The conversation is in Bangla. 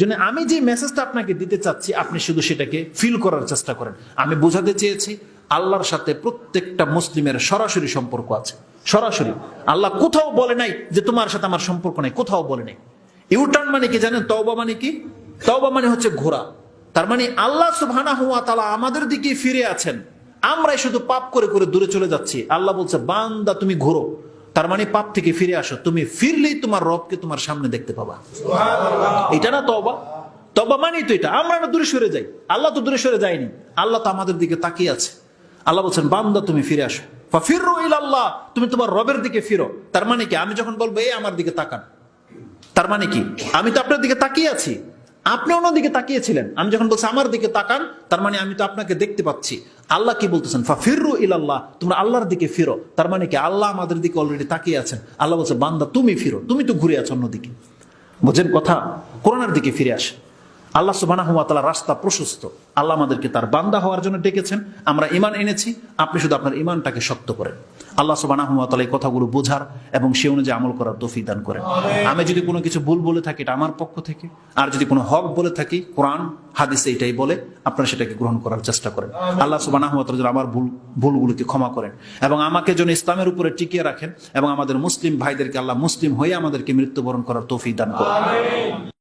জন্য আমি যে মেসেজটা আপনাকে দিতে চাচ্ছি আপনি শুধু সেটাকে ফিল করার চেষ্টা করেন। আমি বোঝাতে চেয়েছি আল্লাহর সাথে প্রত্যেকটা মুসলিমের সরাসরি সম্পর্ক আছে, সরাসরি। আল্লাহ কোথাও বলে নাই যে তোমার সাথে আমার সম্পর্ক নাই, কোথাও বলে নাই। ইউটার্ন মানে কি জানেন? তওবা মানে কি? তওবা মানে হচ্ছে ঘোরা। তার মানে আল্লাহ সুবহানাহু ওয়া তাআলা আমাদের দিকে ফিরে আছেন, আমরাই শুধু পাপ করে করে দূরে চলে যাচ্ছি। আল্লাহ বলছে বান্দা তুমি ঘোরো, তার মানে পাপ থেকে ফিরে আসো। তুমি ফিরলেই তোমার রবকে তোমার সামনে দেখতে পাবা। এটা না তওবা? তওবা মানেই তো এটা। আমরা না দূরে সরে যাই, আল্লাহ তো দূরে সরে যায়নি, আল্লাহ তো আমাদের দিকে তাকিয়ে আছে। আল্লাহ বলছেন বান্দা তুমি ফিরে আসো, ফাফিরু ইলাল্লাহ, তুমি তোমার রবের দিকে ফিরো। তার মানে কি? আমি যখন বলবো এই আমার দিকে তাকান, তার মানে কি? আমি তো আপনার দিকে তাকিয়ে আছি, আপনি ওনার দিকে তাকিয়েছিলেন। আমি যখন বলছি আমার দিকে তাকান, তার মানে আমি তো আপনাকে দেখতে পাচ্ছি। আল্লাহ কি বলতেছেন? ফাফিরু ইলাল্লাহ, তোমরা আল্লাহর দিকে ফিরো। তার মানে কি? আল্লাহ আমাদের দিকে অলরেডি তাকিয়ে আছেন। আল্লাহ বলছে বান্দা তুমি ফিরো, তুমি তো ঘুরে আছো অন্যদিকে। বোঝেন কথা? কোরআনের দিকে ফিরে আসে। আল্লাহ সুবহানাহু ওয়া তাআলা রাস্তা প্রশস্ত। আল্লাহ আমাদেরকে তার বান্দা হওয়ার জন্য ডেকেছেন। আমরা ঈমান এনেছি, আপনি শুধু আপনার ঈমানটাকে শক্ত করেন। আল্লাহ সুবহানাহু ওয়া তাআলা এই কথাগুলো বোঝার এবং সে অনুযায়ী আমল করার তৌফিক দান করেন। আমি যদি কোনো কিছু ভুল বলে থাকি এটা আমার পক্ষ থেকে, আর যদি কোনো হক বলে থাকি, কোরআন হাদিসে এটাই বলে, আপনারা সেটাকে গ্রহণ করার চেষ্টা করেন। আল্লাহ সুবহানাহু ওয়া তাআলা যেন আমার ভুলগুলোকে ক্ষমা করেন এবং আমাকে যেন ইসলামের উপরে টিকিয়ে রাখেন এবং আমাদের মুসলিম ভাইদেরকে আল্লাহ মুসলিম হয়ে আমাদেরকে মৃত্যুবরণ করার তৌফিক দান করেন।